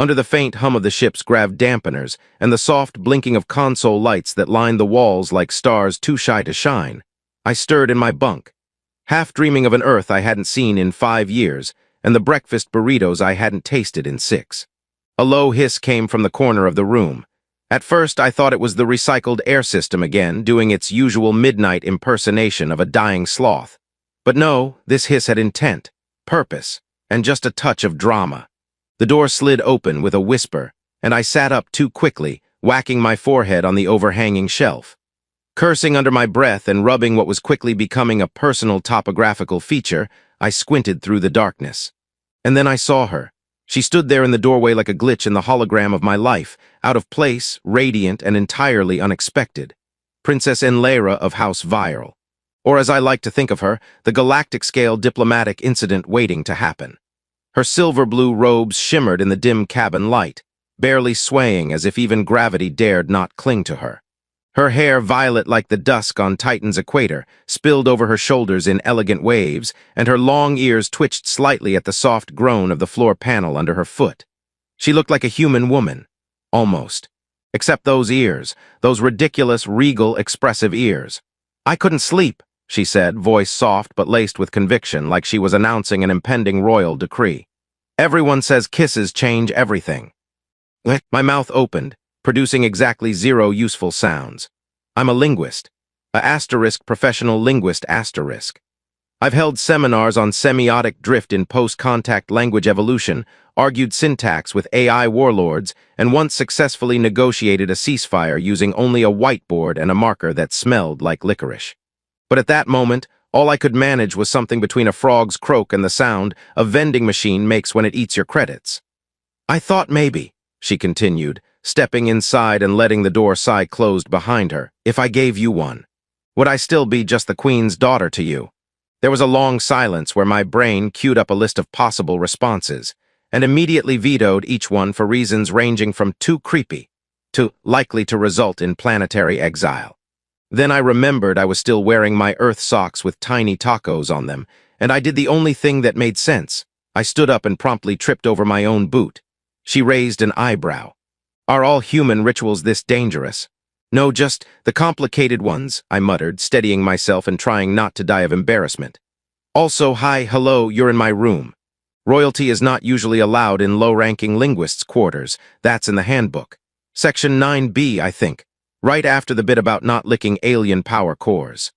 Under the faint hum of the ship's grav dampeners and the soft blinking of console lights that lined the walls like stars too shy to shine, I stirred in my bunk, half dreaming of an Earth I hadn't seen in 5 years and the breakfast burritos I hadn't tasted in 6. A low hiss came from the corner of the room. At first, I thought it was the recycled air system again, doing its usual midnight impersonation of a dying sloth. But no, this hiss had intent, purpose, and just a touch of drama. The door slid open with a whisper, and I sat up too quickly, whacking my forehead on the overhanging shelf. Cursing under my breath and rubbing what was quickly becoming a personal topographical feature, I squinted through the darkness. And then I saw her. She stood there in the doorway like a glitch in the hologram of my life, out of place, radiant, and entirely unexpected. Princess Enlera of House Viral. Or as I like to think of her, the Galactic-scale diplomatic incident waiting to happen. Her silver-blue robes shimmered in the dim cabin light, barely swaying as if even gravity dared not cling to her. Her hair, violet like the dusk on Titan's equator, spilled over her shoulders in elegant waves, and her long ears twitched slightly at the soft groan of the floor panel under her foot. She looked like a human woman. Almost. Except those ears, those ridiculous, regal, expressive ears. "I couldn't sleep," she said, voice soft but laced with conviction, like she was announcing an impending royal decree. "Everyone says kisses change everything." My mouth opened, producing exactly 0 useful sounds. I'm a linguist. Professional linguist asterisk. I've held seminars on semiotic drift in post-contact language evolution, argued syntax with AI warlords, and once successfully negotiated a ceasefire using only a whiteboard and a marker that smelled like licorice. But at that moment, all I could manage was something between a frog's croak and the sound a vending machine makes when it eats your credits. "I thought maybe," she continued, stepping inside and letting the door sigh closed behind her, "if I gave you one, would I still be just the queen's daughter to you?" There was a long silence where my brain queued up a list of possible responses, and immediately vetoed each one for reasons ranging from too creepy to likely to result in planetary exile. Then I remembered I was still wearing my Earth socks with tiny tacos on them, and I did the only thing that made sense. I stood up and promptly tripped over my own boot. She raised an eyebrow. "Are all human rituals this dangerous?" "No, just the complicated ones," I muttered, steadying myself and trying not to die of embarrassment. "Also, hi, hello, you're in my room. Royalty is not usually allowed in low-ranking linguists' quarters. That's in the handbook. Section 9B, I think, right after the bit about not licking alien power cores."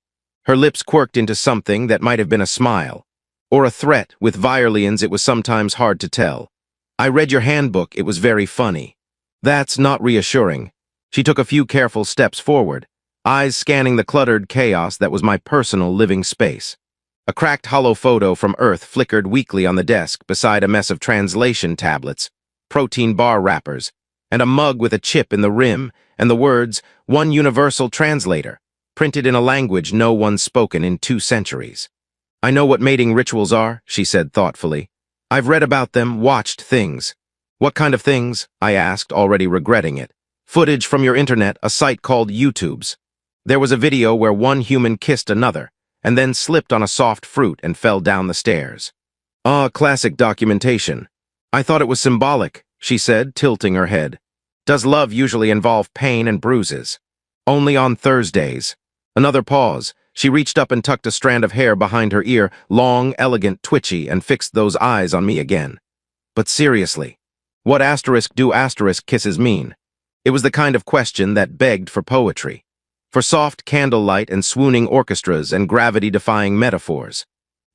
Her lips quirked into something that might have been a smile. Or a threat. With Viralians, it was sometimes hard to tell. "I read your handbook. It was very funny." "That's not reassuring." She took a few careful steps forward, eyes scanning the cluttered chaos that was my personal living space. A cracked hollow photo from Earth flickered weakly on the desk beside a mess of translation tablets, protein bar wrappers, and a mug with a chip in the rim, and the words, "One Universal Translator," printed in a language no one's spoken in 2 centuries. "I know what mating rituals are," she said thoughtfully. "I've read about them, watched things." "What kind of things?" I asked, already regretting it. "Footage from your internet, a site called YouTube's. There was a video where one human kissed another, and then slipped on a soft fruit and fell down the stairs." "Ah, classic documentation. I thought it was symbolic," she said, tilting her head. "Does love usually involve pain and bruises?" "Only on Thursdays." Another pause. She reached up and tucked a strand of hair behind her ear, long, elegant, twitchy, and fixed those eyes on me again. "But seriously, what do kisses mean?" It was the kind of question that begged for poetry, for soft candlelight and swooning orchestras and gravity-defying metaphors.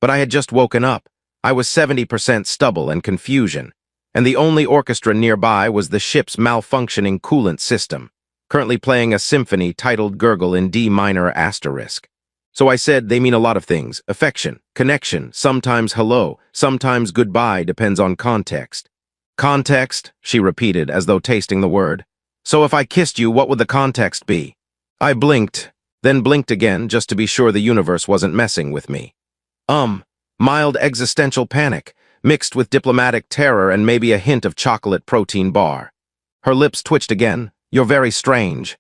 But I had just woken up. I was 70% stubble and confusion, and the only orchestra nearby was the ship's malfunctioning coolant system, currently playing a symphony titled Gurgle in D minor asterisk. So I said they mean a lot of things: affection, connection, sometimes hello, sometimes goodbye, depends on context. "Context," she repeated as though tasting the word. "So if I kissed you, what would the context be?" I blinked, then blinked again just to be sure the universe wasn't messing with me. Mild existential panic, mixed with diplomatic terror and maybe a hint of chocolate protein bar. Her lips twitched again. "You're very strange."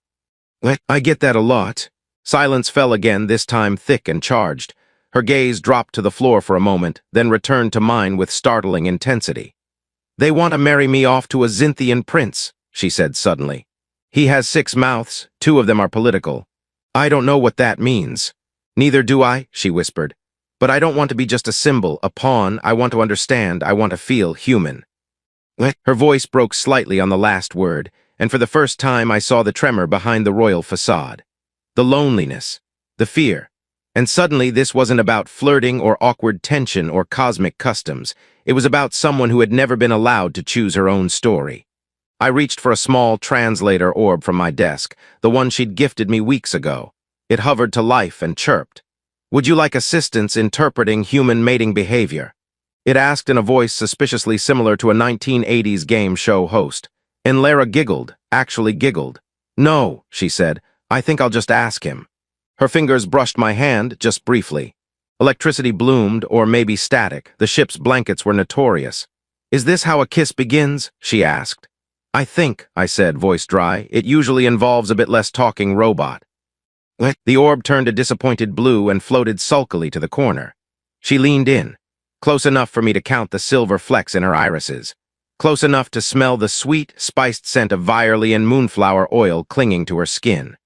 "I get that a lot." Silence fell again, this time thick and charged. Her gaze dropped to the floor for a moment, then returned to mine with startling intensity. They want to marry me off to a Xinthian prince, she said suddenly. He has 6 mouths, 2 of them are political. I don't know what that means. Neither do I, she whispered. But I don't want to be just a symbol, a pawn. I want to understand. I want to feel human. Her voice broke slightly on the last word, and for the first time I saw the tremor behind the royal facade. The loneliness, the fear. And suddenly this wasn't about flirting or awkward tension or cosmic customs. It was about someone who had never been allowed to choose her own story. I reached for a small translator orb from my desk, the one she'd gifted me weeks ago. It hovered to life and chirped. Would you like assistance interpreting human mating behavior? It asked in a voice suspiciously similar to a 1980s game show host. And Lara giggled, actually giggled. No, she said, I think I'll just ask him. Her fingers brushed my hand, just briefly. Electricity bloomed, or maybe static. The ship's blankets were notorious. Is this how a kiss begins? She asked. I think, I said, voice dry. It usually involves a bit less talking robot. The orb turned a disappointed blue and floated sulkily to the corner. She leaned in, close enough for me to count the silver flecks in her irises, close enough to smell the sweet, spiced scent of violin and moonflower oil clinging to her skin.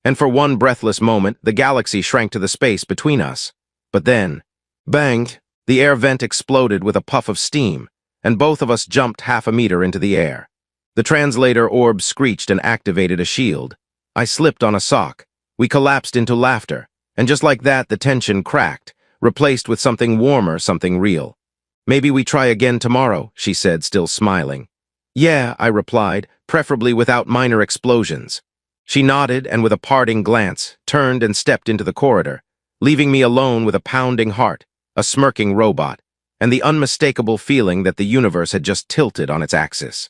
And for one breathless moment, the galaxy shrank to the space between us. But then, bang, the air vent exploded with a puff of steam, and both of us jumped 1/2 a meter into the air. The translator orb screeched and activated a shield. I slipped on a sock. We collapsed into laughter, and just like that, the tension cracked, replaced with something warmer, something real. Maybe we try again tomorrow, she said, still smiling. Yeah, I replied, preferably without minor explosions. She nodded and with a parting glance, turned and stepped into the corridor, leaving me alone with a pounding heart, a smirking robot, and the unmistakable feeling that the universe had just tilted on its axis.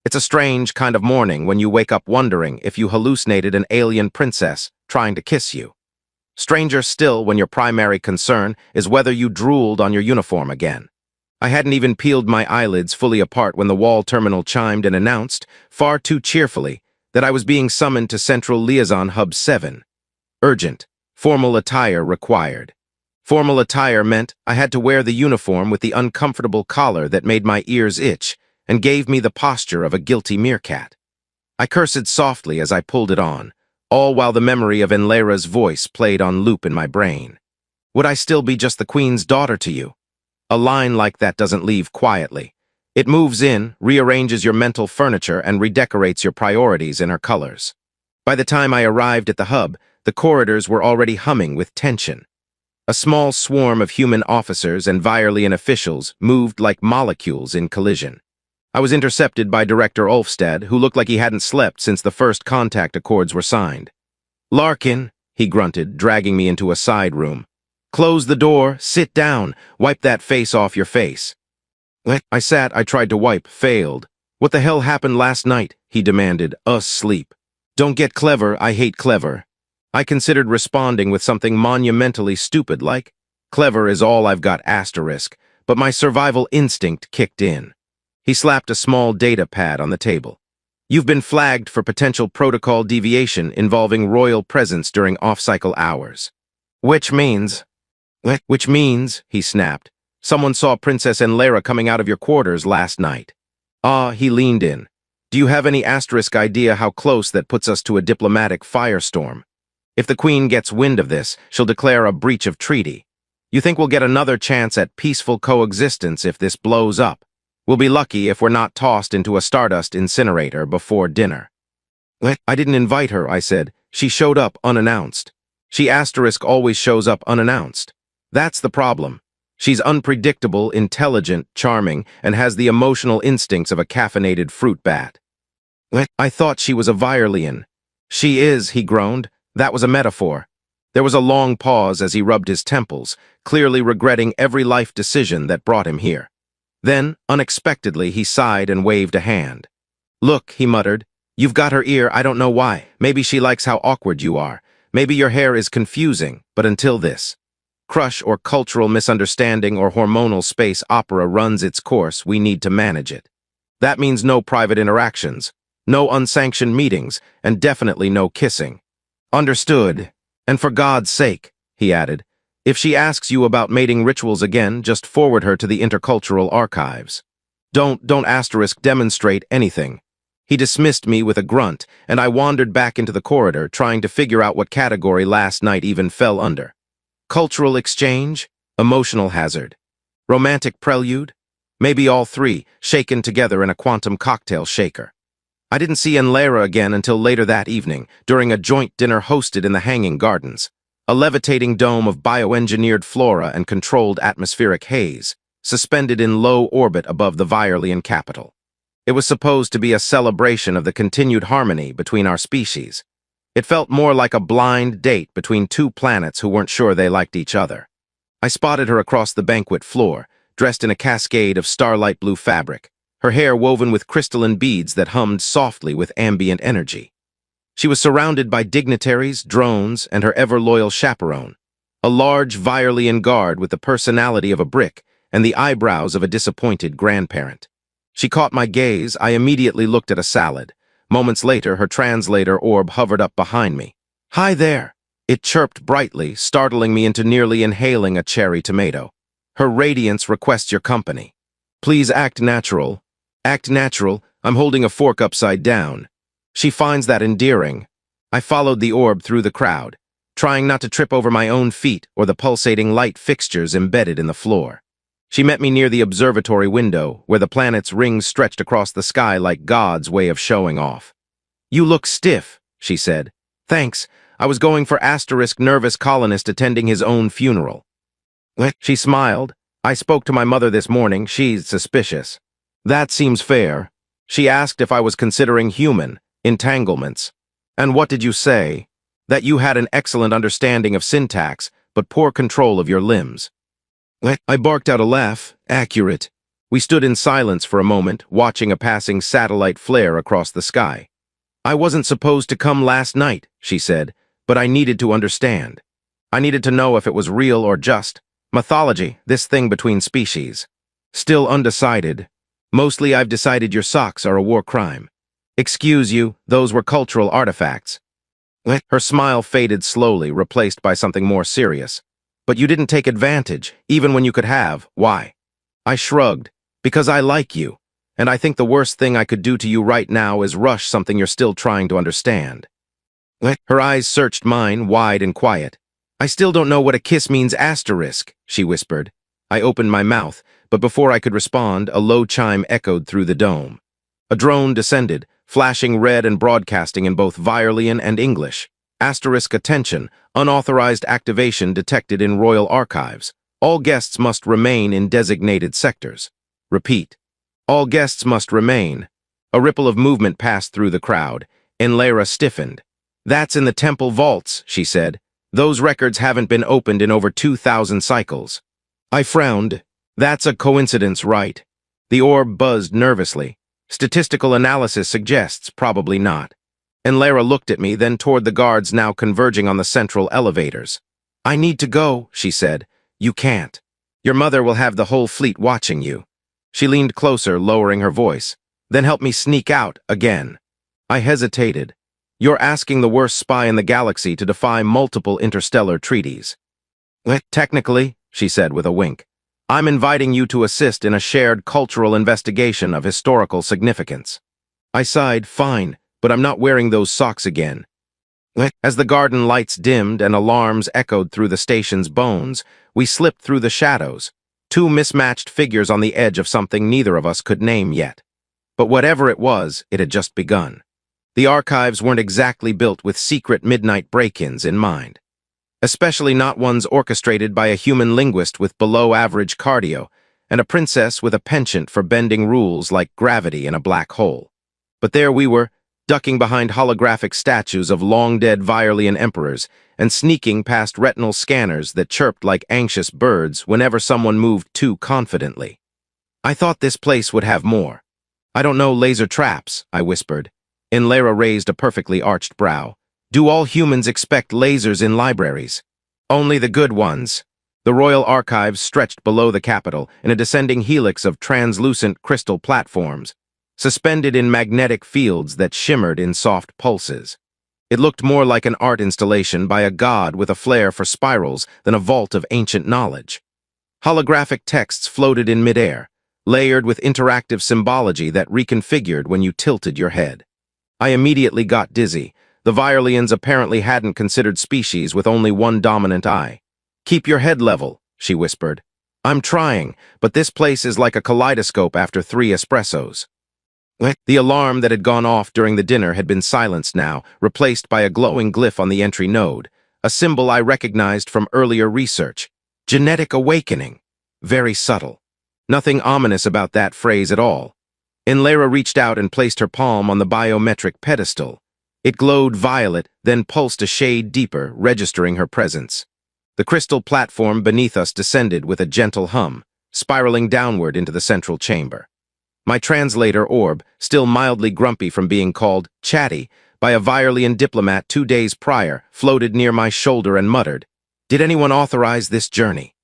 It's a strange kind of morning when you wake up wondering if you hallucinated an alien princess trying to kiss you. Stranger still when your primary concern is whether you drooled on your uniform again. I hadn't even peeled my eyelids fully apart when the wall terminal chimed and announced, far too cheerfully, that I was being summoned to Central Liaison Hub 7. Urgent. Formal attire required. Formal attire meant I had to wear the uniform with the uncomfortable collar that made my ears itch and gave me the posture of a guilty meerkat. I cursed softly as I pulled it on, all while the memory of Enlera's voice played on loop in my brain. Would I still be just the Queen's daughter to you? A line like that doesn't leave quietly. It moves in, rearranges your mental furniture, and redecorates your priorities in her colors. By the time I arrived at the hub, the corridors were already humming with tension. A small swarm of human officers and Virelian officials moved like molecules in collision. I was intercepted by Director Ulfstad, who looked like he hadn't slept since the first contact accords were signed. Larkin, he grunted, dragging me into a side room. Close the door, sit down, wipe that face off your face. I sat, I tried to wipe, failed. What the hell happened last night? He demanded, sleep. Don't get clever, I hate clever. I considered responding with something monumentally stupid like, clever is all I've got asterisk, but my survival instinct kicked in. He slapped a small data pad on the table. You've been flagged for potential protocol deviation involving royal presence during off-cycle hours. Which means, he snapped, someone saw Princess Enlera coming out of your quarters last night. He leaned in. Do you have any asterisk idea how close that puts us to a diplomatic firestorm? If the Queen gets wind of this, she'll declare a breach of treaty. You think we'll get another chance at peaceful coexistence if this blows up? We'll be lucky if we're not tossed into a stardust incinerator before dinner. I didn't invite her, I said. She showed up unannounced. She asterisk always shows up unannounced. That's the problem. She's unpredictable, intelligent, charming, and has the emotional instincts of a caffeinated fruit bat. I thought she was a Virelian. She is, he groaned. That was a metaphor. There was a long pause as he rubbed his temples, clearly regretting every life decision that brought him here. Then, unexpectedly, he sighed and waved a hand. Look, he muttered, you've got her ear, I don't know why. Maybe she likes how awkward you are. Maybe your hair is confusing, but until this crush or cultural misunderstanding or hormonal space opera runs its course, we need to manage it. That means no private interactions, no unsanctioned meetings, and definitely no kissing. Understood. And for God's sake, he added, if she asks you about mating rituals again, just forward her to the intercultural archives. Don't asterisk demonstrate anything. He dismissed me with a grunt, and I wandered back into the corridor, trying to figure out what category last night even fell under. Cultural exchange? Emotional hazard? Romantic prelude? Maybe all three, shaken together in a quantum cocktail shaker. I didn't see Enlara again until later that evening, during a joint dinner hosted in the Hanging Gardens, a levitating dome of bioengineered flora and controlled atmospheric haze, suspended in low orbit above the Virelian capital. It was supposed to be a celebration of the continued harmony between our species. It felt more like a blind date between two planets who weren't sure they liked each other. I spotted her across the banquet floor, dressed in a cascade of starlight blue fabric, her hair woven with crystalline beads that hummed softly with ambient energy. She was surrounded by dignitaries, drones, and her ever-loyal chaperone, a large Virelian guard with the personality of a brick and the eyebrows of a disappointed grandparent. She caught my gaze. I immediately looked at a salad. Moments later, her translator orb hovered up behind me. "Hi there!" It chirped brightly, startling me into nearly inhaling a cherry tomato. "Her radiance requests your company. Please act natural." "Act natural? I'm holding a fork upside down." She finds that endearing. I followed the orb through the crowd, trying not to trip over my own feet or the pulsating light fixtures embedded in the floor. She met me near the observatory window, where the planet's rings stretched across the sky like God's way of showing off. "You look stiff," she said. "Thanks. I was going for asterisk nervous colonist attending his own funeral." She smiled. "I spoke to my mother this morning. She's suspicious." "That seems fair." She asked if I was considering human entanglements. "And what did you say?" "That you had an excellent understanding of syntax, but poor control of your limbs." I barked out a laugh. "Accurate." We stood in silence for a moment, watching a passing satellite flare across the sky. "I wasn't supposed to come last night," she said, "but I needed to understand. I needed to know if it was real or just mythology, this thing between species." "Still undecided." "Mostly I've decided your socks are a war crime." "Excuse you, those were cultural artifacts." Her smile faded slowly, replaced by something more serious. "But you didn't take advantage, even when you could have. Why?" I shrugged. "Because I like you, and I think the worst thing I could do to you right now is rush something you're still trying to understand." Her eyes searched mine, wide and quiet. "I still don't know what a kiss means asterisk," she whispered. I opened my mouth, but before I could respond, a low chime echoed through the dome. A drone descended, flashing red and broadcasting in both Virelian and English. Asterisk attention, unauthorized activation detected in Royal Archives. All guests must remain in designated sectors. Repeat. All guests must remain. A ripple of movement passed through the crowd. Enlara stiffened. "That's in the temple vaults," she said. "Those records haven't been opened in over 2,000 cycles." I frowned. "That's a coincidence, right?" The orb buzzed nervously. "Statistical analysis suggests probably not." Enlara looked at me, then toward the guards now converging on the central elevators. "I need to go," she said. "You can't. Your mother will have the whole fleet watching you." She leaned closer, lowering her voice. "Then help me sneak out again." I hesitated. "You're asking the worst spy in the galaxy to defy multiple interstellar treaties." "Technically," she said with a wink, "I'm inviting you to assist in a shared cultural investigation of historical significance." I sighed. "Fine, but I'm not wearing those socks again." As the garden lights dimmed and alarms echoed through the station's bones, we slipped through the shadows, two mismatched figures on the edge of something neither of us could name yet. But whatever it was, it had just begun. The archives weren't exactly built with secret midnight break-ins in mind, especially not ones orchestrated by a human linguist with below-average cardio and a princess with a penchant for bending rules like gravity in a black hole. But there we were, ducking behind holographic statues of long-dead Virelian emperors and sneaking past retinal scanners that chirped like anxious birds whenever someone moved too confidently. I thought this place would have more. "I don't know laser traps," I whispered. Enlara raised a perfectly arched brow. "Do all humans expect lasers in libraries?" "Only the good ones." The Royal Archives stretched below the Capitol in a descending helix of translucent crystal platforms, suspended in magnetic fields that shimmered in soft pulses. It looked more like an art installation by a god with a flair for spirals than a vault of ancient knowledge. Holographic texts floated in midair, layered with interactive symbology that reconfigured when you tilted your head. I immediately got dizzy. The Violians apparently hadn't considered species with only one dominant eye. "Keep your head level," she whispered. "I'm trying, but this place is like a kaleidoscope after 3 espressos." The alarm that had gone off during the dinner had been silenced now, replaced by a glowing glyph on the entry node, a symbol I recognized from earlier research. Genetic awakening. Very subtle. Nothing ominous about that phrase at all. Enlara reached out and placed her palm on the biometric pedestal. It glowed violet, then pulsed a shade deeper, registering her presence. The crystal platform beneath us descended with a gentle hum, spiraling downward into the central chamber. My translator orb, still mildly grumpy from being called chatty by a Violian diplomat 2 days prior, floated near my shoulder and muttered, "Did anyone authorize this journey?"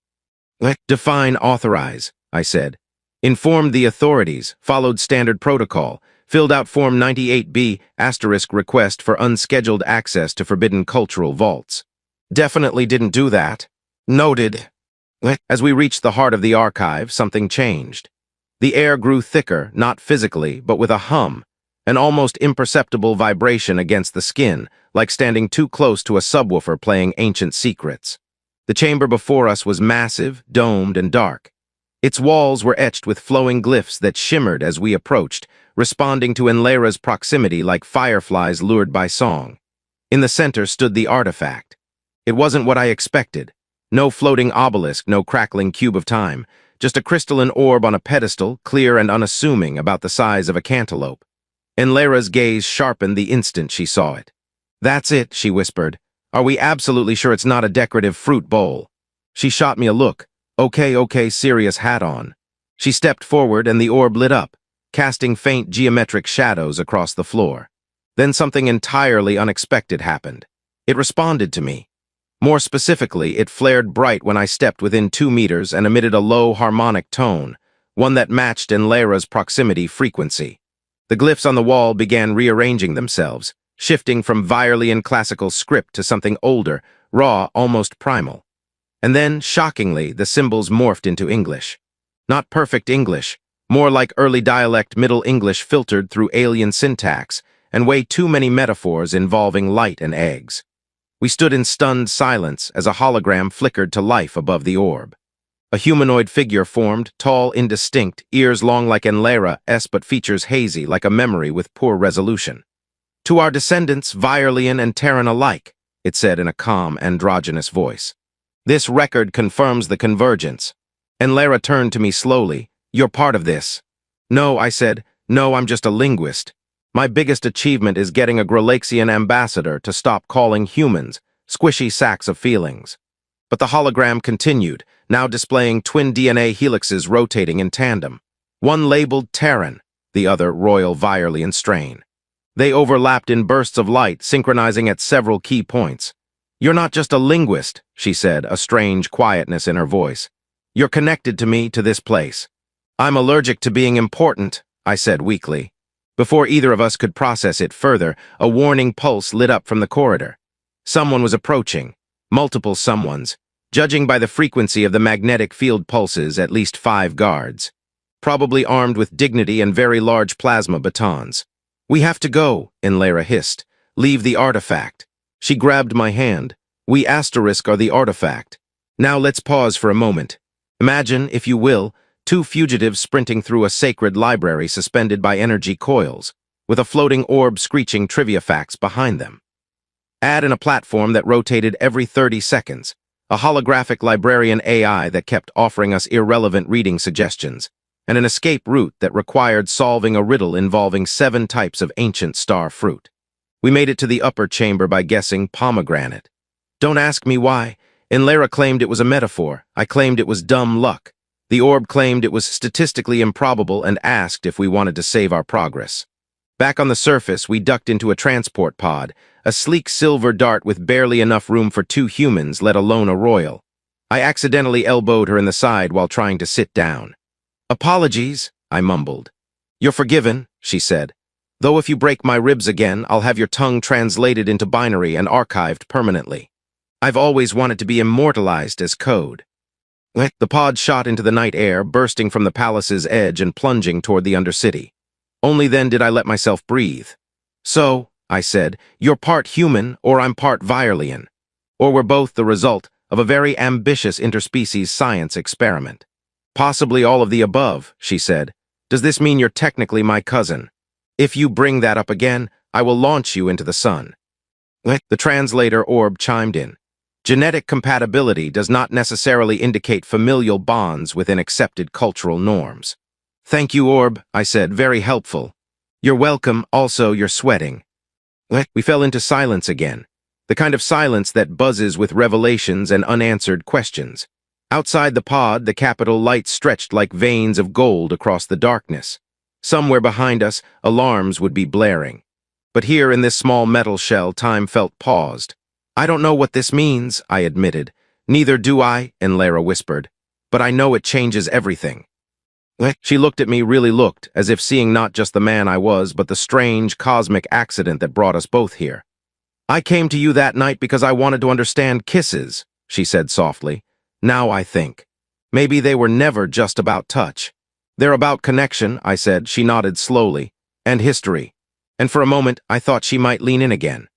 "Define authorize," I said. "Informed the authorities, followed standard protocol, filled out Form 98B * request for unscheduled access to forbidden cultural vaults. Definitely didn't do that." "Noted." As we reached the heart of the archive, something changed. The air grew thicker, not physically, but with a hum, an almost imperceptible vibration against the skin, like standing too close to a subwoofer playing ancient secrets. The chamber before us was massive, domed, and dark. Its walls were etched with flowing glyphs that shimmered as we approached, responding to Enlara's proximity like fireflies lured by song. In the center stood the artifact. It wasn't what I expected. No floating obelisk, no crackling cube of time. Just a crystalline orb on a pedestal, clear and unassuming, about the size of a cantaloupe. Enlara's gaze sharpened the instant she saw it. "That's it," she whispered. "Are we absolutely sure it's not a decorative fruit bowl?" She shot me a look. Okay, serious hat on. She stepped forward and the orb lit up, casting faint geometric shadows across the floor. Then something entirely unexpected happened. It responded to me. More specifically, it flared bright when I stepped within 2 meters and emitted a low harmonic tone, one that matched Enlara's proximity frequency. The glyphs on the wall began rearranging themselves, shifting from Violian classical script to something older, raw, almost primal. And then, shockingly, the symbols morphed into English. Not perfect English, more like early dialect Middle English filtered through alien syntax, and way too many metaphors involving light and eggs. We stood in stunned silence as a hologram flickered to life above the orb. A humanoid figure formed, tall, indistinct, ears long like Enlara's but features hazy like a memory with poor resolution. "To our descendants, Violian and Terran alike," it said in a calm, androgynous voice. "This record confirms the convergence." Enlara turned to me slowly. "You're part of this." "No," I said. "No, I'm just a linguist. My biggest achievement is getting a Galaxian ambassador to stop calling humans squishy sacks of feelings." But the hologram continued, now displaying twin DNA helixes rotating in tandem. One labeled Terran, the other Royal Violian strain. They overlapped in bursts of light, synchronizing at several key points. "You're not just a linguist," she said, a strange quietness in her voice. "You're connected to me, to this place." "I'm allergic to being important," I said weakly. Before either of us could process it further, a warning pulse lit up from the corridor. Someone was approaching. Multiple someones. Judging by the frequency of the magnetic field pulses, at least 5 guards. Probably armed with dignity and very large plasma batons. "We have to go," Enlara hissed. "Leave the artifact." She grabbed my hand. "We asterisk are the artifact. Now let's pause for a moment. Imagine, if you will, 2 fugitives sprinting through a sacred library suspended by energy coils, with a floating orb screeching trivia facts behind them. Add in a platform that rotated every 30 seconds, a holographic librarian AI that kept offering us irrelevant reading suggestions, and an escape route that required solving a riddle involving 7 types of ancient star fruit. We made it to the upper chamber by guessing pomegranate. Don't ask me why. Enlara claimed it was a metaphor. I claimed it was dumb luck. The orb claimed it was statistically improbable and asked if we wanted to save our progress. Back on the surface, we ducked into a transport pod, a sleek silver dart with barely enough room for 2 humans, let alone a royal. I accidentally elbowed her in the side while trying to sit down. "Apologies," I mumbled. "You're forgiven," she said. "Though if you break my ribs again, I'll have your tongue translated into binary and archived permanently. I've always wanted to be immortalized as code." The pod shot into the night air, bursting from the palace's edge and plunging toward the Undercity. Only then did I let myself breathe. So, I said, you're part human or I'm part Virelian. Or we're both the result of a very ambitious interspecies science experiment. Possibly all of the above, she said. Does this mean you're technically my cousin? If you bring that up again, I will launch you into the sun. The translator orb chimed in. Genetic compatibility does not necessarily indicate familial bonds within accepted cultural norms. Thank you, orb, I said, very helpful. You're welcome, also you're sweating. We fell into silence again, the kind of silence that buzzes with revelations and unanswered questions. Outside the pod, the capital lights stretched like veins of gold across the darkness. Somewhere behind us, alarms would be blaring. But here in this small metal shell, time felt paused. I don't know what this means, I admitted. Neither do I, Enlara whispered. But I know it changes everything. She looked at me, really looked, as if seeing not just the man I was, but the strange, cosmic accident that brought us both here. I came to you that night because I wanted to understand kisses, she said softly. Now I think. Maybe they were never just about touch. They're about connection, I said. She nodded slowly. And history. And for a moment, I thought she might lean in again.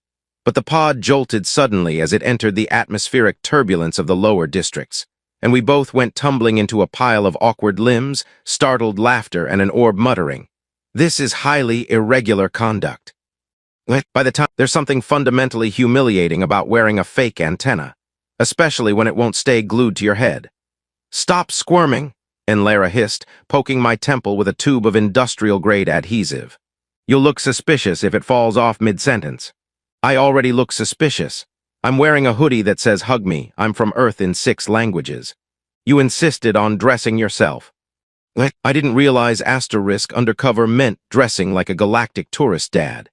But the pod jolted suddenly as it entered the atmospheric turbulence of the lower districts, and we both went tumbling into a pile of awkward limbs, startled laughter, and an orb muttering. This is highly irregular conduct. By the time, there's something fundamentally humiliating about wearing a fake antenna, especially when it won't stay glued to your head. Stop squirming, Enlara hissed, poking my temple with a tube of industrial-grade adhesive. You'll look suspicious if it falls off mid-sentence. I already look suspicious. I'm wearing a hoodie that says hug me. I'm from Earth in 6 languages. You insisted on dressing yourself. I didn't realize asterisk undercover meant dressing like a galactic tourist dad.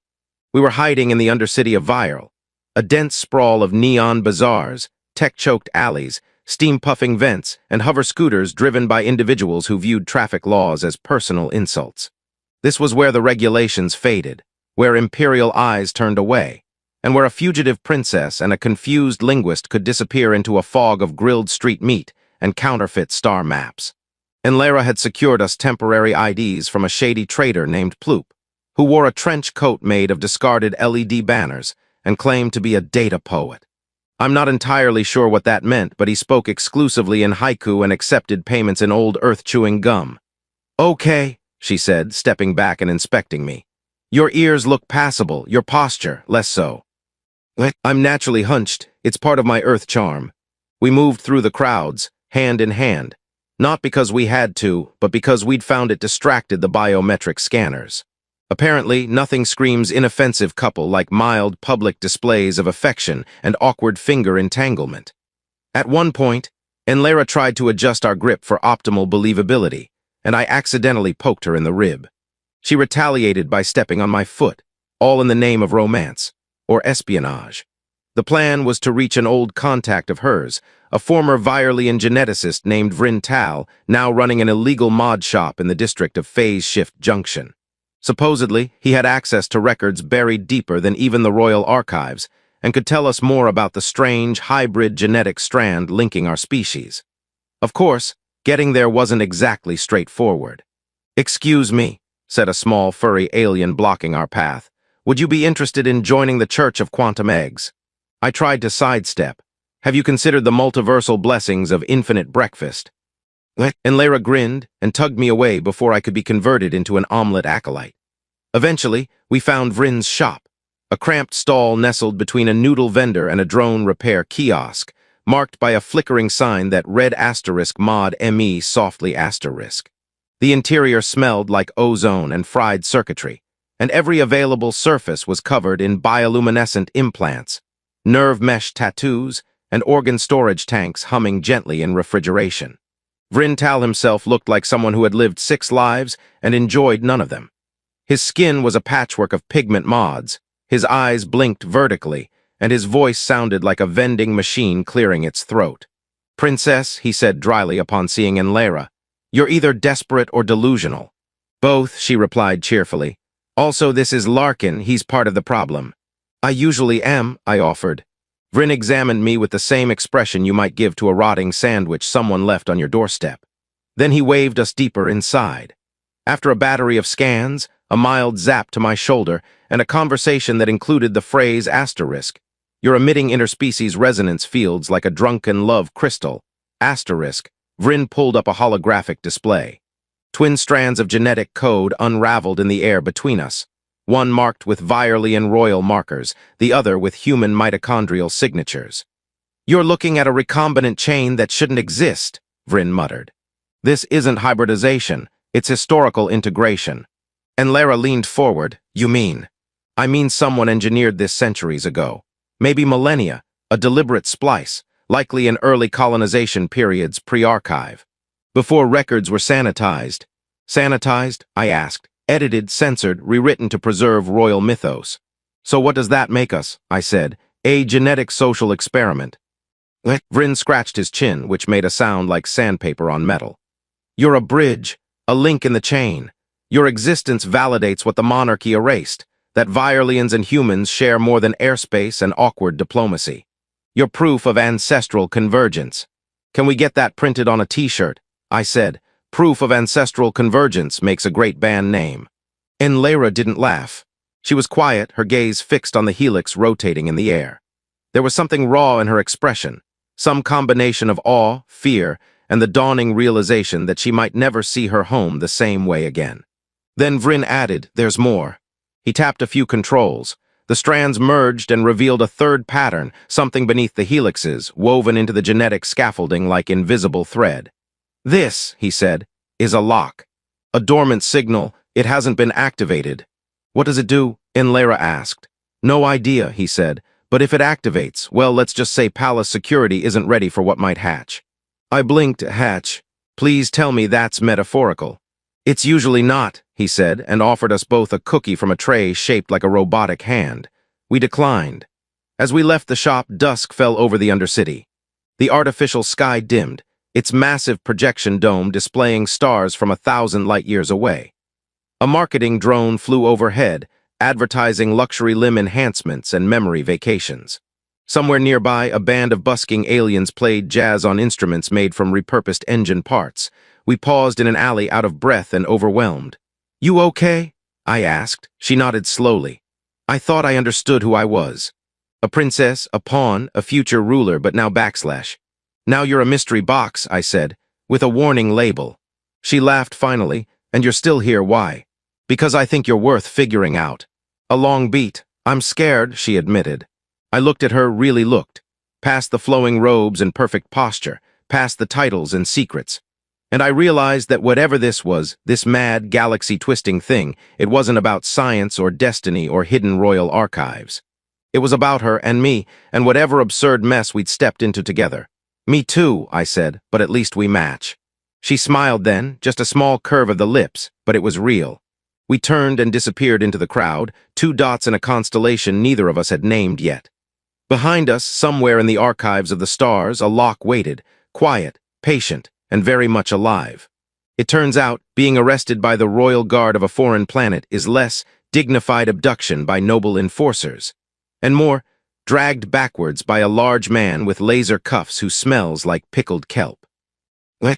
We were hiding in the undercity of Virel, a dense sprawl of neon bazaars, tech-choked alleys, steam-puffing vents, and hover scooters driven by individuals who viewed traffic laws as personal insults. This was where the regulations faded, where imperial eyes turned away, and where a fugitive princess and a confused linguist could disappear into a fog of grilled street meat and counterfeit star maps. Enlara had secured us temporary IDs from a shady trader named Ploop, who wore a trench coat made of discarded LED banners and claimed to be a data poet. I'm not entirely sure what that meant, but he spoke exclusively in haiku and accepted payments in old earth-chewing gum. Okay, she said, stepping back and inspecting me. Your ears look passable, your posture, less so. I'm naturally hunched. It's part of my earth charm. We moved through the crowds, hand in hand, not because we had to, but because we'd found it distracted the biometric scanners. Apparently, nothing screams inoffensive couple like mild public displays of affection and awkward finger entanglement. At one point, Enlara tried to adjust our grip for optimal believability, and I accidentally poked her in the rib. She retaliated by stepping on my foot, all in the name of romance. Or espionage. The plan was to reach an old contact of hers, a former Virelian geneticist named Vryn Tal, now running an illegal mod shop in the district of Phase Shift Junction. Supposedly, he had access to records buried deeper than even the royal archives, and could tell us more about the strange, hybrid genetic strand linking our species. Of course, getting there wasn't exactly straightforward. "Excuse me," said a small, furry alien blocking our path. "Would you be interested in joining the Church of Quantum Eggs?" I tried to sidestep. "Have you considered the multiversal blessings of infinite breakfast?" Enlara grinned and tugged me away before I could be converted into an omelet acolyte. Eventually, we found Vryn's shop, a cramped stall nestled between a noodle vendor and a drone repair kiosk, marked by a flickering sign that read asterisk mod ME softly asterisk. The interior smelled like ozone and fried circuitry, and every available surface was covered in bioluminescent implants, nerve mesh tattoos, and organ storage tanks humming gently in refrigeration. Vryn Tal himself looked like someone who had lived 6 lives and enjoyed none of them. His skin was a patchwork of pigment mods, his eyes blinked vertically, and his voice sounded like a vending machine clearing its throat. "Princess," he said dryly upon seeing Enlara, "you're either desperate or delusional." "Both," she replied cheerfully. "Also, this is Larkin, he's part of the problem." "I usually am," I offered. Vryn examined me with the same expression you might give to a rotting sandwich someone left on your doorstep. Then he waved us deeper inside. After a battery of scans, a mild zap to my shoulder, and a conversation that included the phrase asterisk, "You're emitting interspecies resonance fields like a drunken love crystal," asterisk, Vryn pulled up a holographic display. Twin strands of genetic code unraveled in the air between us, one marked with Virelian royal markers, the other with human mitochondrial signatures. "You're looking at a recombinant chain that shouldn't exist," Vryn muttered. "This isn't hybridization, it's historical integration." And Lara leaned forward. "You mean?" "I mean someone engineered this centuries ago. Maybe millennia, a deliberate splice, likely in early colonization periods pre-archive. Before records were sanitized." "Sanitized?" I asked. "Edited, censored, rewritten to preserve royal mythos." "So what does that make us?" I said. "A genetic social experiment." Vryn scratched his chin, which made a sound like sandpaper on metal. "You're a bridge, a link in the chain. Your existence validates what the monarchy erased, that Virelians and humans share more than airspace and awkward diplomacy. You're proof of ancestral convergence." "Can we get that printed on a t-shirt?" I said. "Proof of ancestral convergence makes a great band name." And Lara didn't laugh. She was quiet, her gaze fixed on the helix rotating in the air. There was something raw in her expression, some combination of awe, fear, and the dawning realization that she might never see her home the same way again. Then Vryn added, "There's more." He tapped a few controls. The strands merged and revealed a third pattern, something beneath the helixes, woven into the genetic scaffolding like invisible thread. "This," he said, "is a lock. A dormant signal, it hasn't been activated." "What does it do?" Lara asked. "No idea," he said, "but if it activates, well, let's just say palace security isn't ready for what might hatch." I blinked. "Hatch? Please tell me that's metaphorical." "It's usually not," he said, and offered us both a cookie from a tray shaped like a robotic hand. We declined. As we left the shop, dusk fell over the Undercity. The artificial sky dimmed, its massive projection dome displaying stars from 1,000 light-years away. A marketing drone flew overhead, advertising luxury limb enhancements and memory vacations. Somewhere nearby, a band of busking aliens played jazz on instruments made from repurposed engine parts. We paused in an alley out of breath and overwhelmed. "You okay?" I asked. She nodded slowly. "I thought I understood who I was. A princess, a pawn, a future ruler, but now backslash. Now you're a mystery box," I said, "with a warning label." She laughed finally. "And you're still here, why?" "Because I think you're worth figuring out." A long beat. "I'm scared," she admitted. I looked at her, really looked, past the flowing robes and perfect posture, past the titles and secrets. And I realized that whatever this was, this mad, galaxy-twisting thing, it wasn't about science or destiny or hidden royal archives. It was about her and me, and whatever absurd mess we'd stepped into together. "Me too," I said, "but at least we match." She smiled then, just a small curve of the lips, but it was real. We turned and disappeared into the crowd, two dots in a constellation neither of us had named yet. Behind us, somewhere in the archives of the stars, a lock waited, quiet, patient, and very much alive. It turns out, being arrested by the royal guard of a foreign planet is less dignified abduction by noble enforcers, and more dragged backwards by a large man with laser cuffs who smells like pickled kelp.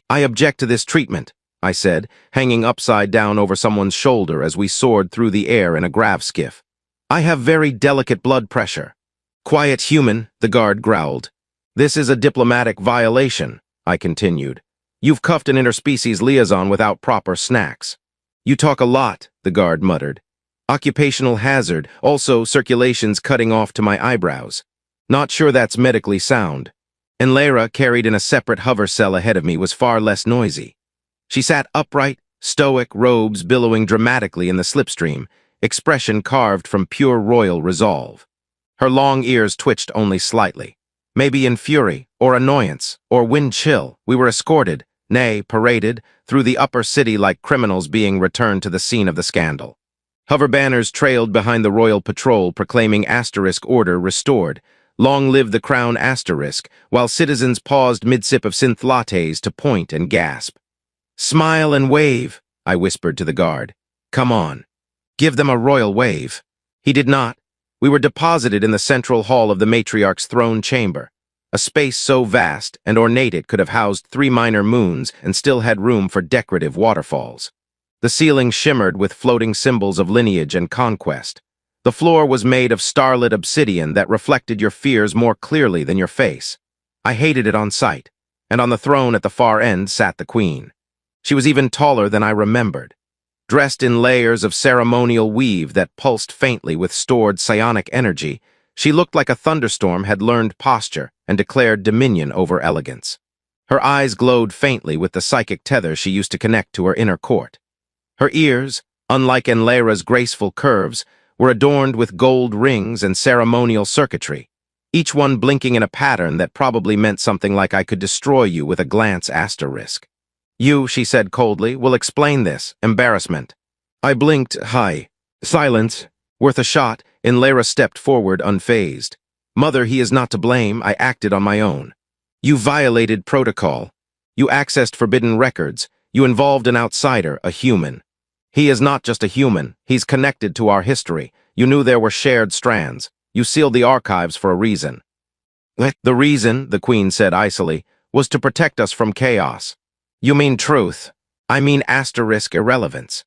"I object to this treatment," I said, hanging upside down over someone's shoulder as we soared through the air in a grav skiff. "I have very delicate blood pressure." "Quiet human," the guard growled. "This is a diplomatic violation," I continued. "You've cuffed an interspecies liaison without proper snacks." "You talk a lot," the guard muttered. "Occupational hazard, also circulation's cutting off to my eyebrows. Not sure that's medically sound." And Lara, carried in a separate hover cell ahead of me, was far less noisy. She sat upright, stoic, robes billowing dramatically in the slipstream, expression carved from pure royal resolve. Her long ears twitched only slightly. Maybe in fury, or annoyance, or wind chill, we were escorted, nay, paraded, through the upper city like criminals being returned to the scene of the scandal. Hover banners trailed behind the royal patrol proclaiming asterisk order restored, long live the crown asterisk, while citizens paused mid-sip of synth lattes to point and gasp. "Smile and wave," I whispered to the guard. "Come on. Give them a royal wave." He did not. We were deposited in the central hall of the matriarch's throne chamber, a space so vast and ornate it could have housed 3 minor moons and still had room for decorative waterfalls. The ceiling shimmered with floating symbols of lineage and conquest. The floor was made of starlit obsidian that reflected your fears more clearly than your face. I hated it on sight, and on the throne at the far end sat the queen. She was even taller than I remembered, dressed in layers of ceremonial weave that pulsed faintly with stored psionic energy. She looked like a thunderstorm had learned posture and declared dominion over elegance. Her eyes glowed faintly with the psychic tether she used to connect to her inner court. Her ears, unlike Enlera's graceful curves, were adorned with gold rings and ceremonial circuitry, each one blinking in a pattern that probably meant something like I could destroy you with a glance asterisk. You, she said coldly, will explain this. Embarrassment. I blinked. Hi. Silence. Worth a shot. Enlera stepped forward unfazed. Mother, he is not to blame. I acted on my own. You violated protocol. You accessed forbidden records. You involved an outsider, a human. He is not just a human. He's connected to our history. You knew there were shared strands. You sealed the archives for a reason. The reason, the queen said icily, was to protect us from chaos. You mean truth. I mean asterisk irrelevance.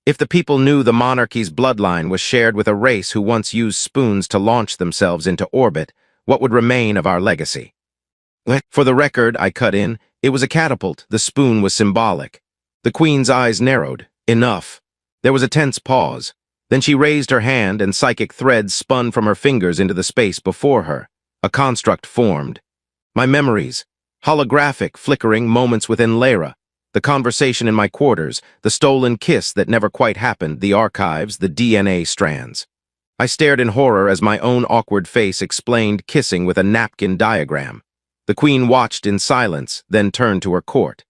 If the people knew the monarchy's bloodline was shared with a race who once used spoons to launch themselves into orbit, what would remain of our legacy? For the record, I cut in, it was a catapult. The spoon was symbolic. The queen's eyes narrowed. Enough. There was a tense pause. Then she raised her hand and psychic threads spun from her fingers into the space before her. A construct formed. My memories. Holographic, flickering moments with Enlera. The conversation in my quarters, the stolen kiss that never quite happened, the archives, the DNA strands. I stared in horror as my own awkward face explained kissing with a napkin diagram. The queen watched in silence, then turned to her court.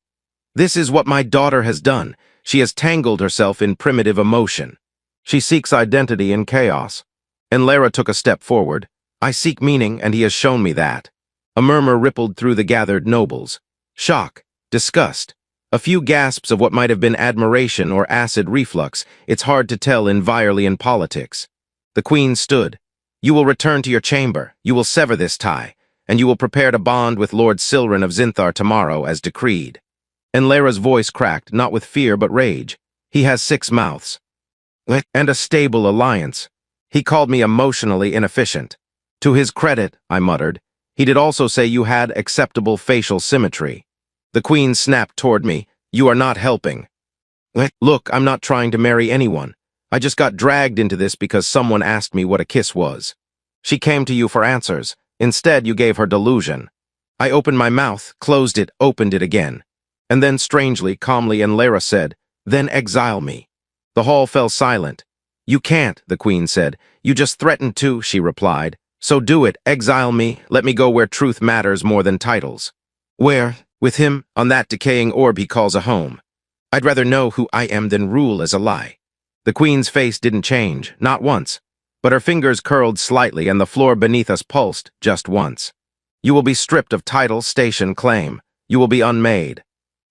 This is what my daughter has done. She has tangled herself in primitive emotion. She seeks identity in chaos. Enlera took a step forward. I seek meaning, and he has shown me that. A murmur rippled through the gathered nobles. Shock, disgust, a few gasps of what might have been admiration or acid reflux. It's hard to tell in Virelian politics. The queen stood. You will return to your chamber. You will sever this tie, and you will prepare to bond with Lord Silran of Zinthar tomorrow as decreed. Enlera's voice cracked, not with fear but rage. He has 6 mouths. And a stable alliance. He called me emotionally inefficient. To his credit, I muttered, he did also say you had acceptable facial symmetry. The queen snapped toward me. You are not helping. Look, I'm not trying to marry anyone. I just got dragged into this because someone asked me what a kiss was. She came to you for answers. Instead, you gave her delusion. I opened my mouth, closed it, opened it again. And then, strangely, calmly, Enlera said, then exile me. The hall fell silent. You can't, the queen said. You just threatened to, she replied. So do it, exile me, let me go where truth matters more than titles. Where? With him, on that decaying orb he calls a home. I'd rather know who I am than rule as a lie. The queen's face didn't change, not once, but her fingers curled slightly and the floor beneath us pulsed just once. You will be stripped of title, station, claim. You will be unmade.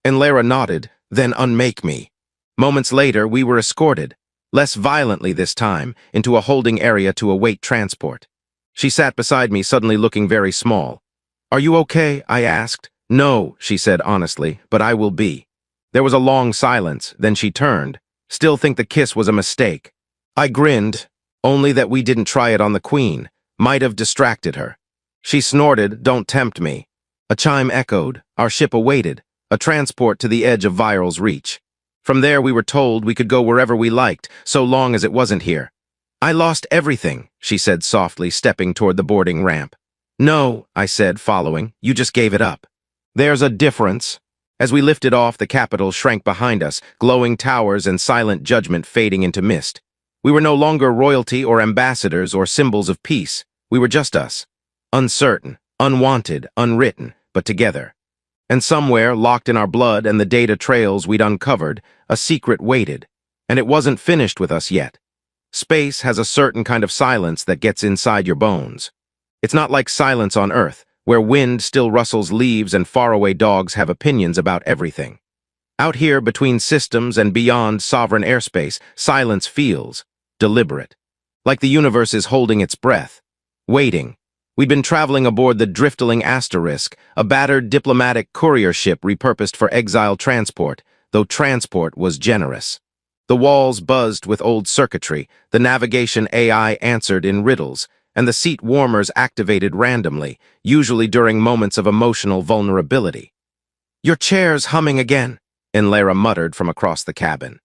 Enlera nodded, then unmake me. Moments later, we were escorted, less violently this time, into a holding area to await transport. She sat beside me, suddenly looking very small. Are you okay? I asked. No, she said honestly, but I will be. There was a long silence, then she turned. Still think the kiss was a mistake. I grinned, only that we didn't try it on the queen. Might have distracted her. She snorted, don't tempt me. A chime echoed. Our ship awaited, a transport to the edge of Viral's reach. From there we were told we could go wherever we liked, so long as it wasn't here. I lost everything, she said softly, stepping toward the boarding ramp. No, I said, following, you just gave it up. There's a difference. As we lifted off, the capital shrank behind us, glowing towers and silent judgment fading into mist. We were no longer royalty or ambassadors or symbols of peace. We were just us. Uncertain, unwanted, unwritten, but together. And somewhere, locked in our blood and the data trails we'd uncovered, a secret waited. And it wasn't finished with us yet. Space has a certain kind of silence that gets inside your bones. It's not like silence on Earth, where wind still rustles leaves and faraway dogs have opinions about everything. Out here, between systems and beyond sovereign airspace, silence feels deliberate. like the universe is holding its breath, waiting. We'd been traveling aboard the Drifting Asterisk, a battered diplomatic courier ship repurposed for exile transport, though transport was generous. The walls buzzed with old circuitry, the navigation AI answered in riddles, and the seat warmers activated randomly, usually during moments of emotional vulnerability. "Your chair's humming again," Enlara muttered from across the cabin.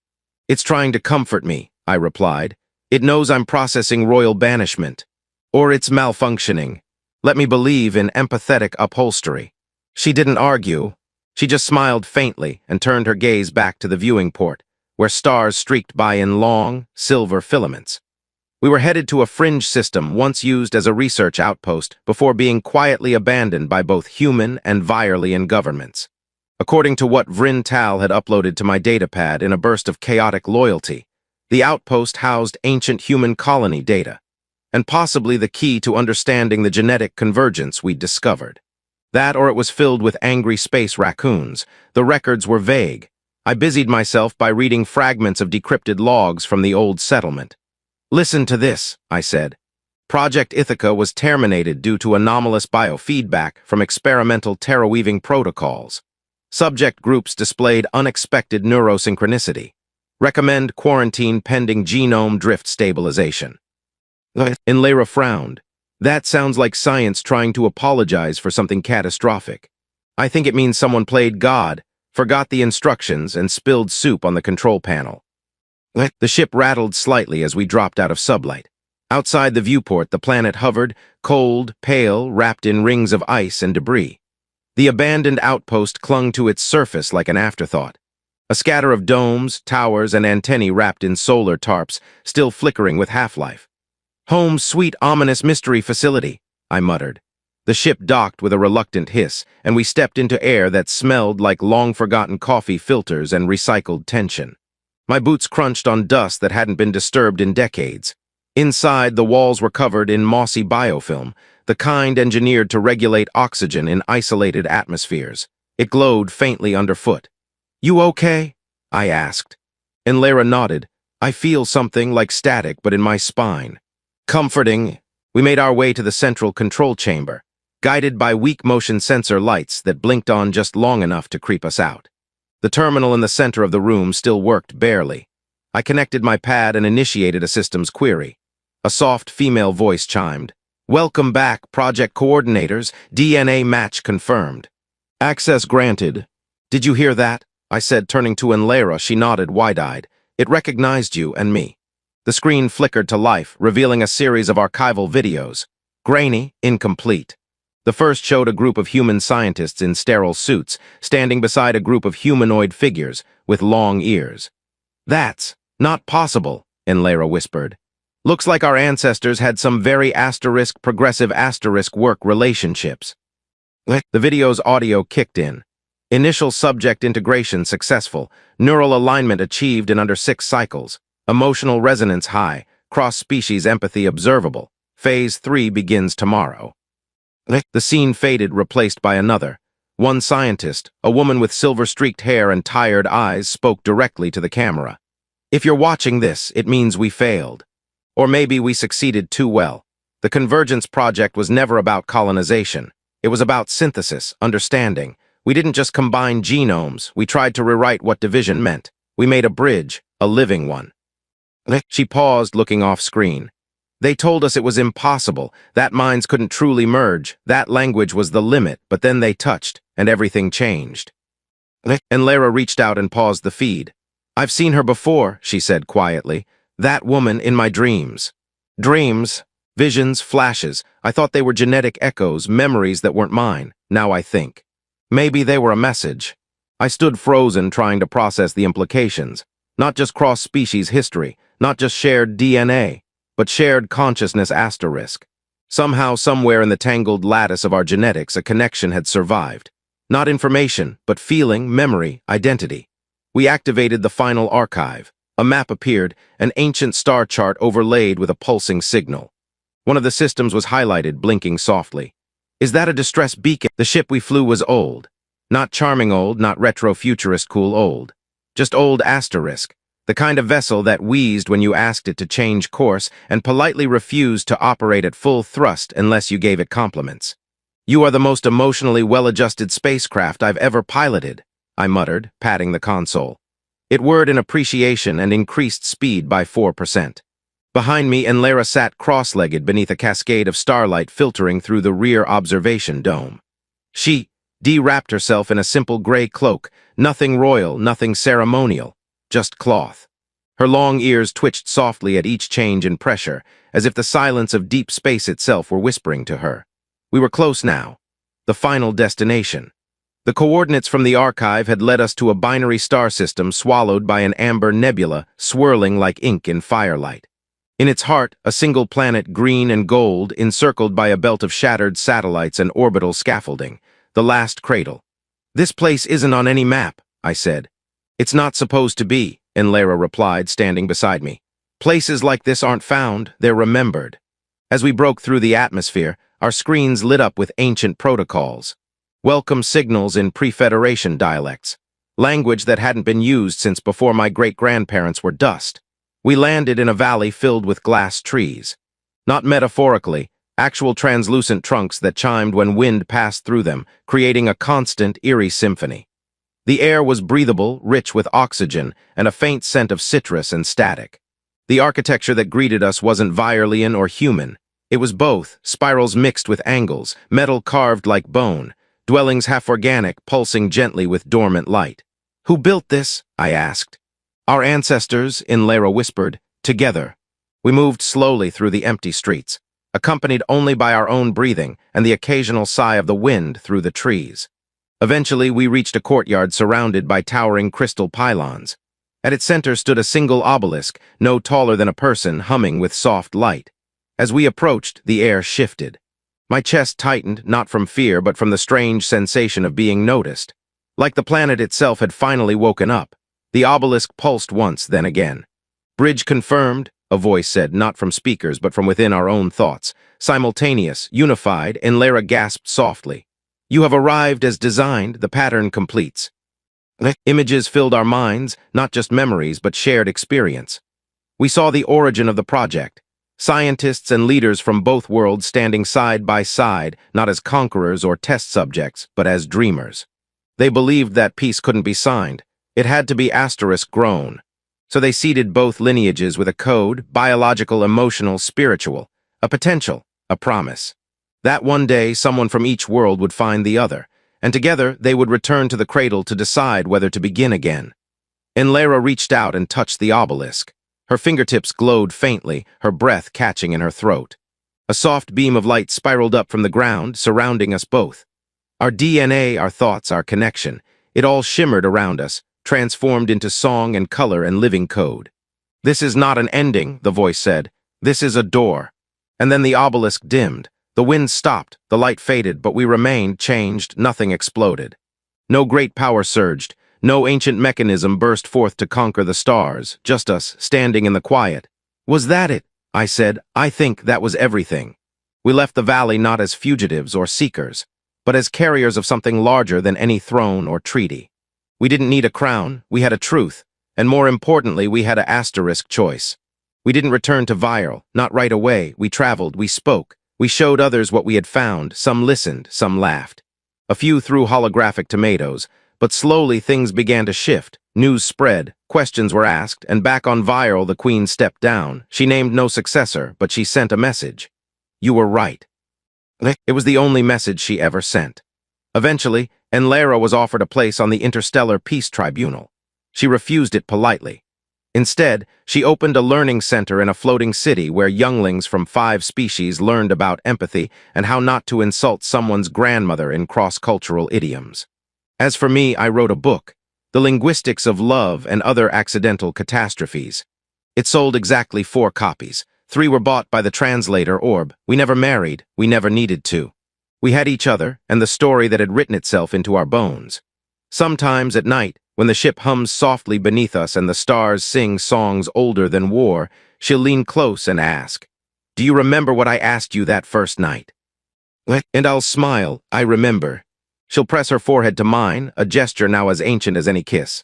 "It's trying to comfort me," I replied. "It knows I'm processing royal banishment. Or it's malfunctioning. Let me believe in empathetic upholstery." She didn't argue. She just smiled faintly and turned her gaze back to the viewing port, where stars streaked by in long, silver filaments. We were headed to a fringe system once used as a research outpost before being quietly abandoned by both human and Virelian governments. According to what Vryn Tal had uploaded to my datapad in a burst of chaotic loyalty, the outpost housed ancient human colony data, and possibly the key to understanding the genetic convergence we'd discovered. That or it was filled with angry space raccoons. The records were vague. I busied myself by reading fragments of decrypted logs from the old settlement. "Listen to this," I said. "Project Ithaca was terminated due to anomalous biofeedback from experimental terraweaving protocols. Subject groups displayed unexpected neurosynchronicity. Recommend quarantine pending genome drift stabilization." Enlara frowned. "That sounds like science trying to apologize for something catastrophic. I think it means someone played God, forgot the instructions, and spilled soup on the control panel." The ship rattled slightly as we dropped out of sublight. Outside the viewport, the planet hovered, cold, pale, wrapped in rings of ice and debris. The abandoned outpost clung to its surface like an afterthought. A scatter of domes, towers, and antennae wrapped in solar tarps, still flickering with half-life. "Home, sweet, ominous mystery facility," I muttered. The ship docked with a reluctant hiss, and we stepped into air that smelled like long-forgotten coffee filters and recycled tension. My boots crunched on dust that hadn't been disturbed in decades. Inside, the walls were covered in mossy biofilm, the kind engineered to regulate oxygen in isolated atmospheres. It glowed faintly underfoot. "You okay?" I asked. Enlara nodded. "I feel something like static, but in my spine." Comforting, we made our way to the central control chamber, guided by weak motion sensor lights that blinked on just long enough to creep us out. The terminal in the center of the room still worked barely. I connected my pad and initiated a systems query. A soft female voice chimed. "Welcome back, project coordinators. DNA match confirmed." "Access granted." "Did you hear that?" I said, turning to Enlara. She nodded wide-eyed. "It recognized you and me." The screen flickered to life, revealing a series of archival videos. Grainy, incomplete. The first showed a group of human scientists in sterile suits, standing beside a group of humanoid figures with long ears. "That's not possible," Enlara whispered. "Looks like our ancestors had some very progressive work relationships." The video's audio kicked in. Initial subject integration successful, neural alignment achieved in under 6 cycles, emotional resonance high, cross-species empathy observable. Phase 3 begins tomorrow. The scene faded, replaced by another. One scientist, a woman with silver-streaked hair and tired eyes, spoke directly to the camera. "If you're watching this, it means we failed. Or maybe we succeeded too well. The Convergence Project was never about colonization. It was about synthesis, understanding. We didn't just combine genomes, we tried to rewrite what division meant. We made a bridge, a living one." She paused, looking off-screen. "They told us it was impossible, that minds couldn't truly merge, that language was the limit, but then they touched, and everything changed." Enlara reached out and paused the feed. "I've seen her before," she said quietly. "That woman in my dreams." Dreams, visions, flashes. I thought they were genetic echoes, memories that weren't mine. Now I think. Maybe they were a message. I stood frozen, trying to process the implications. Not just cross-species history, not just shared DNA, but shared consciousness asterisk. Somehow, somewhere in the tangled lattice of our genetics, a connection had survived. Not information, but feeling, memory, identity. We activated the final archive. A map appeared, an ancient star chart overlaid with a pulsing signal. One of the systems was highlighted, blinking softly. "Is that a distress beacon?" The ship we flew was old. Not charming old, not retro-futurist cool old. Just old asterisk. The kind of vessel that wheezed when you asked it to change course and politely refused to operate at full thrust unless you gave it compliments. "You are the most emotionally well-adjusted spacecraft I've ever piloted," I muttered, patting the console. It whirred in appreciation and increased speed by 4%. Behind me, Enlara sat cross-legged beneath a cascade of starlight filtering through the rear observation dome. She de-wrapped herself in a simple gray cloak, nothing royal, nothing ceremonial, just cloth. Her long ears twitched softly at each change in pressure, as if the silence of deep space itself were whispering to her. We were close now. The final destination. The coordinates from the archive had led us to a binary star system swallowed by an amber nebula swirling like ink in firelight. In its heart, a single planet, green and gold, encircled by a belt of shattered satellites and orbital scaffolding. The last cradle. "This place isn't on any map," I said. "It's not supposed to be," Enlara replied, standing beside me. "Places like this aren't found, they're remembered." As we broke through the atmosphere, our screens lit up with ancient protocols. Welcome signals in pre-Federation dialects. Language that hadn't been used since before my great-grandparents were dust. We landed in a valley filled with glass trees. Not metaphorically, actual translucent trunks that chimed when wind passed through them, creating a constant, eerie symphony. The air was breathable, rich with oxygen, and a faint scent of citrus and static. The architecture that greeted us wasn't Viorlian or human. It was both, spirals mixed with angles, metal carved like bone, dwellings half-organic, pulsing gently with dormant light. "Who built this?" I asked. "Our ancestors," Enlara whispered, "together." We moved slowly through the empty streets, accompanied only by our own breathing and the occasional sigh of the wind through the trees. Eventually, we reached a courtyard surrounded by towering crystal pylons. At its center stood a single obelisk, no taller than a person, humming with soft light. As we approached, the air shifted. My chest tightened, not from fear, but from the strange sensation of being noticed. Like the planet itself had finally woken up. The obelisk pulsed once, then again. "Bridge confirmed," a voice said, not from speakers, but from within our own thoughts. Simultaneous, unified, Enlara gasped softly. "You have arrived as designed, the pattern completes." Images filled our minds, not just memories, but shared experience. We saw the origin of the project. Scientists and leaders from both worlds standing side by side, not as conquerors or test subjects, but as dreamers. They believed that peace couldn't be signed. It had to be *grown. So they seeded both lineages with a code, biological, emotional, spiritual, a potential, a promise. That one day, someone from each world would find the other, and together they would return to the cradle to decide whether to begin again. Enlara reached out and touched the obelisk. Her fingertips glowed faintly, her breath catching in her throat. A soft beam of light spiraled up from the ground, surrounding us both. Our DNA, our thoughts, our connection, it all shimmered around us, transformed into song and color and living code. "This is not an ending," the voice said. "This is a door." And then the obelisk dimmed. The wind stopped, the light faded, but we remained, changed, nothing exploded. No great power surged. No ancient mechanism burst forth to conquer the stars, just us, standing in the quiet. "Was that it?" I said. "I think that was everything." We left the valley not as fugitives or seekers, but as carriers of something larger than any throne or treaty. We didn't need a crown, we had a truth, and more importantly, we had an asterisk choice. We didn't return to Viral, not right away. We traveled, we spoke, we showed others what we had found. Some listened, some laughed. A few threw holographic tomatoes, but slowly things began to shift. News spread, questions were asked, and back on Viral the Queen stepped down. She named no successor, but she sent a message. "You were right." It was the only message she ever sent. Eventually, Enlara was offered a place on the Interstellar Peace Tribunal. She refused it politely. Instead, she opened a learning center in a floating city where younglings from 5 species learned about empathy and how not to insult someone's grandmother in cross-cultural idioms. As for me, I wrote a book, The Linguistics of Love and Other Accidental Catastrophes. It sold exactly 4 copies. 3 were bought by the translator Orb. We never married, we never needed to. We had each other and the story that had written itself into our bones. Sometimes at night, when the ship hums softly beneath us and the stars sing songs older than war, she'll lean close and ask, "Do you remember what I asked you that first night?" And I'll smile, "I remember." She'll press her forehead to mine, a gesture now as ancient as any kiss.